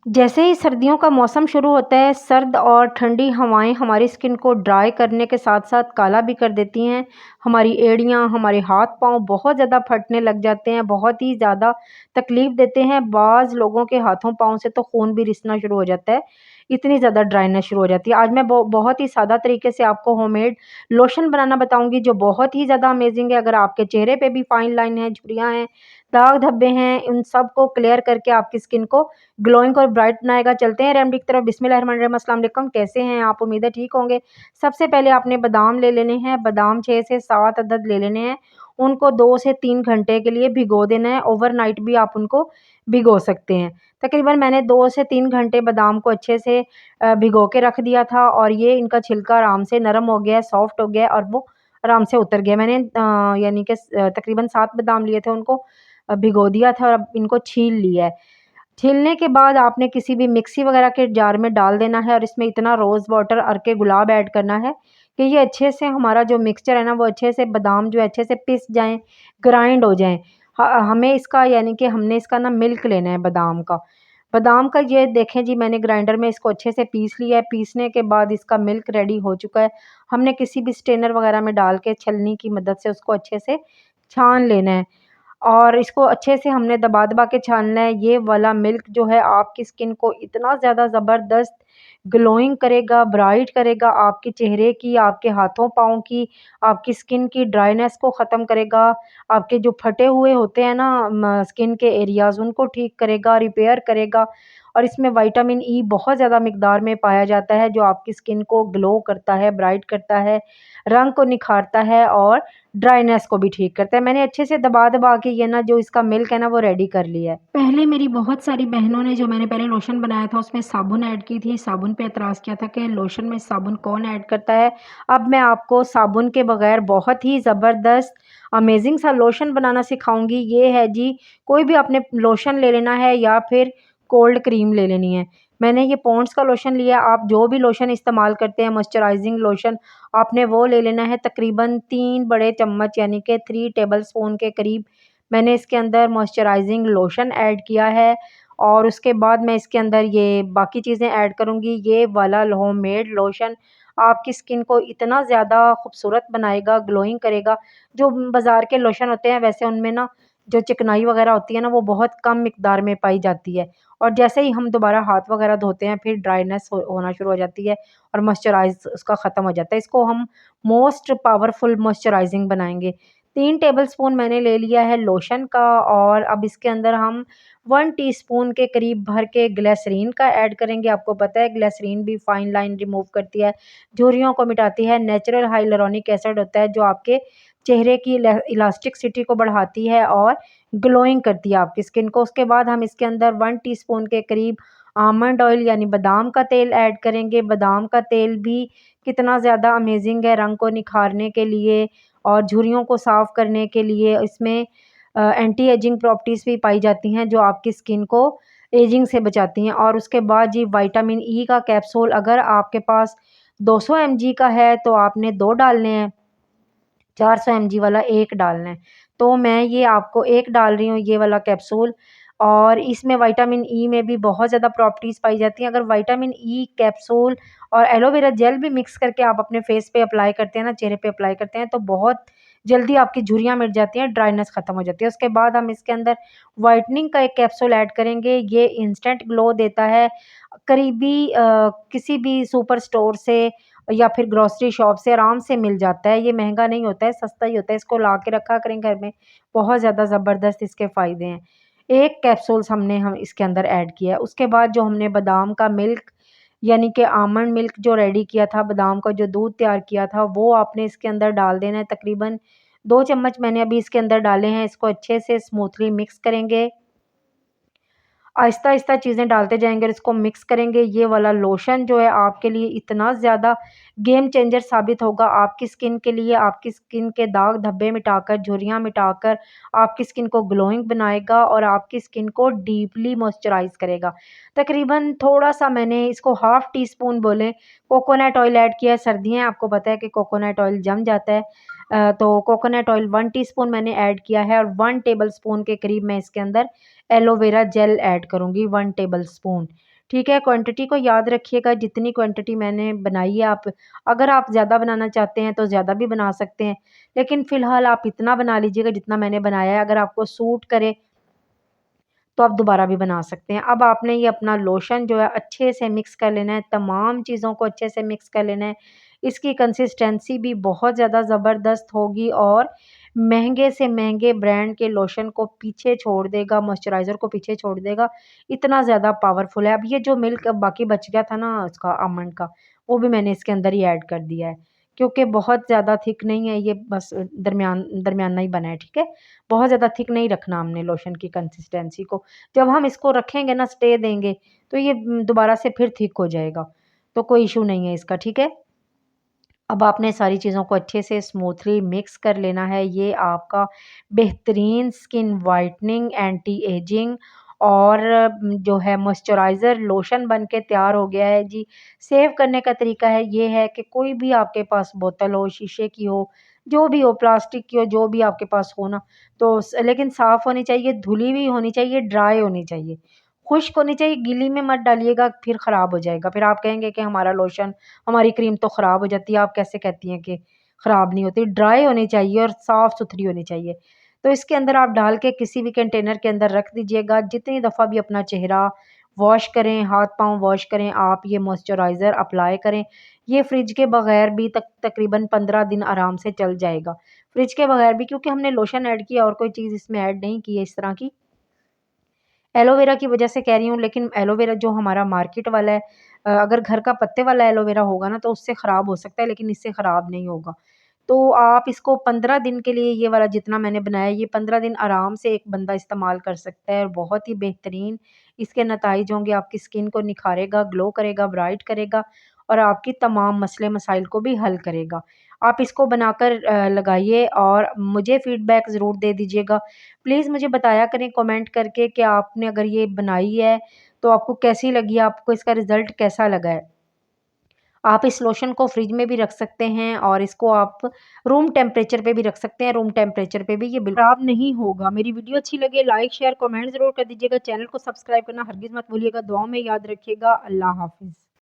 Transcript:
जैसे ही सर्दियों का मौसम शुरू होता है, सर्द और ठंडी हवाएँ हमारी स्किन को ड्राई करने के साथ-साथ काला भी कर देती हैं। हमारी एड़ियाँ, हमारे हाथ-पाँव बहुत ज़्यादा फटने लग जाते हैं, बहुत ही ज़्यादा तकलीफ़ देते हैं। बाज़ लोगों के हाथों-पाँव से तो खून भी रिसना शुरू हो जाता है, इतनी ज़्यादा ड्राइनेस शुरू हो जाती है। आज मैं बहुत ही सादा तरीके से आपको होममेड लोशन बनाना बताऊँगी, जो बहुत ही ज़्यादा अमेज़िंग है। अगर आपके चेहरे पे भी फाइन लाइन है, झुर्रियाँ हैं, दाग धब्बे हैं, उन सबको क्लियर करके आपकी स्किन को ग्लोइंग और ब्राइट बनाएगा। चलते हैं रेमेडी की तरफ। बिस्मिल्लाहिर्रहमानिर्रहीम, अस्सलाम वालेकुम। कैसे हैं आप? उम्मीद है ठीक होंगे। सबसे पहले आपने बादाम ले लेने हैं। बादाम 6 से 7 अदद ले लेने हैं। उनको 2 से 3 घंटे के लिए भिगो देना है। ओवरनाइट भी आप उनको भिगो सकते हैं। तकरीबन मैंने 2 से 3 घंटे बादाम को अच्छे से भिगो के रख दिया था और ये इनका छिलका आराम से नरम हो गया है, सॉफ्ट हो गया है और वो आराम से उतर गया। मैंने यानी कि तकरीबन 7 बादाम लिए थे, उनको भिगो दिया था और अब इनको छील लिया है। छीलने के बाद आपने किसी भी मिक्सी वगैरह के जार में डाल देना है और इसमें इतना रोज़ वाटर अर्के गुलाब ऐड करना है कि ये अच्छे से हमारा जो मिक्सचर है ना, वो अच्छे से बादाम जो है अच्छे से पिस जाएँ, ग्राइंड हो जाएँ। हमें इसका यानी कि हमने इसका ना मिल्क लेना है बादाम का। बादाम का ये देखें जी, मैंने ग्राइंडर में इसको अच्छे से पीस लिया है। पीसने के बाद इसका मिल्क रेडी हो चुका है। हमने किसी भी स्ट्रेनर वगैरह में डाल के छलनी की मदद से उसको अच्छे से छान लेना है। और इसको अच्छे से हमने दबा-दबा के छानना है। ये वाला मिल्क जो है आपकी स्किन को इतना ज़्यादा ज़बरदस्त ग्लोइंग करेगा, ब्राइट करेगा, आपके चेहरे की, आपके हाथों-पाँव की, आपकी स्किन की ड्राइनेस को ख़त्म करेगा। आपके जो फटे हुए होते हैं ना स्किन के एरियाज़, उनको ठीक करेगा, रिपेयर करेगा। और इसमें विटामिन ई बहुत ज़्यादा मिकदार में पाया जाता है, जो आपकी स्किन को ग्लो करता है, ब्राइट करता है, रंग को निखारता है और ड्राइनेस को भी ठीक करता है। मैंने अच्छे से दबा-दबा के ये ना जो इसका मिल्क है ना, वो रेडी कर लिया है। पहले मेरी बहुत सारी बहनों ने, जो मैंने पहले लोशन बनाया था उसमें साबुन ऐड की थी, साबुन पे एतराज़ किया था कि लोशन में साबुन कौन ऐड करता है। अब मैं आपको साबुन के बगैर बहुत ही ज़बरदस्त अमेज़िंग सा लोशन बनाना सिखाऊँगी। ये है जी, कोई भी आपने लोशन ले लेना है या फिर कोल्ड क्रीम ले लेनी है। मैंने ये पॉन्ड्स का लोशन लिया है। आप जो भी लोशन इस्तेमाल करते हैं, मॉइस्चराइज़िंग लोशन, आपने वो ले लेना है। तकरीबन 3 बड़े चम्मच यानी कि 3 टेबलस्पून के करीब मैंने इसके अंदर मॉइस्चराइज़िंग लोशन ऐड किया है और उसके बाद मैं इसके अंदर ये बाकी चीज़ें ऐड करूँगी। ये वाला होममेड लोशन आपकी स्किन को इतना ज़्यादा खूबसूरत बनाएगा, ग्लोइंग करेगा। जो बाज़ार के लोशन होते हैं, वैसे उनमें ना जो चिकनाई वगैरह होती है ना, वो बहुत कम मिकदार में पाई जाती है और जैसे ही हम दोबारा हाथ वगैरह धोते हैं, फिर ड्राइनेस होना शुरू हो जाती है और मॉइस्चराइज़ उसका ख़त्म हो जाता है। इसको हम मोस्ट पावरफुल मॉइस्चराइज़िंग बनाएँगे। 3 टेबलस्पून मैंने ले लिया है लोशन का और अब इसके अंदर हम 1 टीस्पून के करीब भर के ग्लिसरीन का ऐड करेंगे। आपको पता है ग्लिसरीन भी फाइन लाइन रिमूव करती है, झुर्रियों को मिटाती है। नेचुरल हाइलुरोनिक एसिड होता है जो आपके चेहरे की इलास्टिसिटी को बढ़ाती है और ग्लोइंग करती है आपकी स्किन को। उसके बाद हम इसके अंदर 1 टीस्पून के करीब आमंड ऑयल यानी बादाम का तेल ऐड करेंगे। बादाम का तेल भी कितना ज़्यादा अमेज़िंग है रंग को निखारने के लिए और झुर्रियों को साफ़ करने के लिए। इसमें एंटी एजिंग प्रॉपर्टीज़ भी पाई जाती हैं जो आपकी स्किन को एजिंग से बचाती हैं। और उसके बाद जी विटामिन ई का कैप्सूल, अगर आपके पास 200 एमजी का है तो आपने 2 डालने हैं, 400 एमजी वाला 1 डालना है। तो मैं ये आपको 1 डाल रही हूँ ये वाला कैप्सूल और इसमें विटामिन ई में भी बहुत ज़्यादा प्रॉपर्टीज़ पाई जाती हैं। अगर विटामिन ई कैप्सूल और एलोवेरा जेल भी मिक्स करके आप अपने फेस पे अप्लाई करते हैं ना, चेहरे पे अप्लाई करते हैं, तो बहुत जल्दी आपकी झुर्रियाँ मिट जाती हैं, ड्राइनेस ख़त्म हो जाती है। उसके बाद हम इसके अंदर व्हाइटनिंग का एक कैप्सूल ऐड करेंगे। ये इंस्टेंट ग्लो देता है। करीबी किसी भी सुपर स्टोर से या फिर ग्रोसरी शॉप से आराम से मिल जाता है। ये महँगा नहीं होता है, सस्ता ही होता है। इसको ला के रखा करें घर में, बहुत ज़्यादा ज़बरदस्त इसके फ़ायदे हैं। 1 कैप्सूल्स हम इसके अंदर ऐड किया है। उसके बाद जो हमने बादाम का मिल्क यानी कि आमंड मिल्क जो रेडी किया था, बादाम का जो दूध तैयार किया था, वो आपने इसके अंदर डाल देना है। तकरीबन 2 चम्मच मैंने अभी इसके अंदर डाले हैं। इसको अच्छे से स्मूथली मिक्स करेंगे। आहिस्ता-आहिस्ता चीज़ें डालते जाएँगे और इसको मिक्स करेंगे। ये वाला लोशन जो है आपके लिए इतना ज़्यादा गेम चेंजर साबित होगा आपकी स्किन के लिए। आपकी स्किन के दाग धब्बे मिटाकर, झुर्रियाँ मिटाकर आपकी स्किन को ग्लोइंग बनाएगा और आपकी स्किन को डीपली मॉइस्चराइज़ करेगा। तकरीबन थोड़ा-सा मैंने इसको हाफ़ टी स्पून बोलें कोकोनट ऑयल ऐड किया है। सर्दियाँ हैं, आपको पता है कि कोकोनट ऑयल जम जाता है। तो कोकोनट ऑयल 1 टीस्पून मैंने ऐड किया है और 1 टेबलस्पून के करीब मैं इसके अंदर एलोवेरा जेल ऐड करूँगी 1 टेबलस्पून। ठीक है, क्वांटिटी को याद रखिएगा, जितनी क्वांटिटी मैंने बनाई है आप अगर आप ज़्यादा बनाना चाहते हैं तो ज़्यादा भी बना सकते हैं। लेकिन फ़िलहाल आप इतना बना लीजिएगा जितना मैंने बनाया है, अगर आपको सूट करे तो आप दोबारा भी बना सकते हैं। अब आपने ये अपना लोशन जो है अच्छे से मिक्स कर लेना है, तमाम चीज़ों को अच्छे से मिक्स कर लेना है। इसकी कंसिस्टेंसी भी बहुत ज़्यादा ज़बरदस्त होगी और महँगे से महँगे ब्रांड के लोशन को पीछे छोड़ देगा, मॉइस्चराइज़र को पीछे छोड़ देगा, इतना ज़्यादा पावरफुल है। अब ये जो मिल्क बाकी बच गया था ना उसका आमंड का, वो भी मैंने इसके अंदर ही ऐड कर दिया है। क्योंकि बहुत ज़्यादा थिक नहीं है ये, बस दरमियाना ही बना है, ठीक है? बहुत ज़्यादा थिक नहीं रखना हमने लोशन की कंसिस्टेंसी को। जब हम इसको रखेंगे ना स्टे देंगे तो ये दोबारा से फिर थिक हो जाएगा, तो कोई इश्यू नहीं है इसका, ठीक है? अब आपने सारी चीज़ों को अच्छे से स्मूथली मिक्स कर लेना है। ये आपका बेहतरीन स्किन वाइटनिंग, एंटी एजिंग और जो है मॉइस्चराइज़र लोशन बन के तैयार हो गया है जी। सेव करने का तरीका है ये है कि कोई भी आपके पास बोतल हो, शीशे की हो, जो भी हो, प्लास्टिक की हो, जो भी आपके पास हो ना, तो लेकिन साफ़ होनी चाहिए, धुली हुई होनी चाहिए, ड्राई होनी चाहिए। खुश्क होनी चाहिए, गीली में मत डालिएगा, फिर ख़राब हो जाएगा। फिर आप कहेंगे कि हमारा लोशन, हमारी क्रीम तो ख़राब हो जाती है, आप कैसे कहती हैं कि ख़राब नहीं होती? ड्राई होनी चाहिए और साफ़-सुथरी होनी चाहिए। तो इसके अंदर आप डाल के किसी भी कंटेनर के अंदर रख दीजिएगा। जितनी दफ़ा भी अपना चेहरा वॉश करें, हाथ-पाँव वॉश करें, आप ये मॉइस्चराइज़र अप्लाई करें। ये फ्रिज के बगैर भी तकरीबन 15 दिन आराम से चल जाएगा। फ्रिज के बगैर भी, क्योंकि हमने लोशन ऐड किया और कोई चीज़ इसमें ऐड नहीं की है इस तरह की। एलोवेरा की वजह से कह रही हूँ, लेकिन एलोवेरा जो हमारा मार्केट वाला है, अगर घर का पत्ते वाला एलोवेरा होगा ना तो उससे ख़राब हो सकता है, लेकिन इससे ख़राब नहीं होगा। तो आप इसको 15 दिन के लिए, ये वाला जितना मैंने बनाया है, ये 15 दिन आराम से एक बंदा इस्तेमाल कर सकता है और बहुत ही बेहतरीन इसके नताइज होंगे। आपकी स्किन को निखारेगा, ग्लो करेगा, ब्राइट करेगा और आपकी तमाम मसले मसाइल को भी हल करेगा। आप इसको बनाकर लगाइए और मुझे फ़ीडबैक ज़रूर दे दीजिएगा। प्लीज़ मुझे बताया करें कमेंट करके कि आपने अगर ये बनाई है तो आपको कैसी लगी, आपको इसका रिज़ल्ट कैसा लगा है। आप इस लोशन को फ्रिज में भी रख सकते हैं और इसको आप रूम टेम्परेचर पे भी रख सकते हैं। रूम टेम्परेचर पे भी ये बिल्कुल ख़राब नहीं होगा। मेरी वीडियो अच्छी लगे लाइक, शेयर, कमेंट ज़रूर कर दीजिएगा। चैनल को सब्सक्राइब करना हरगिज़ मत भूलिएगा। दुआओं में याद रखिएगा। अल्लाह हाफ़िज़।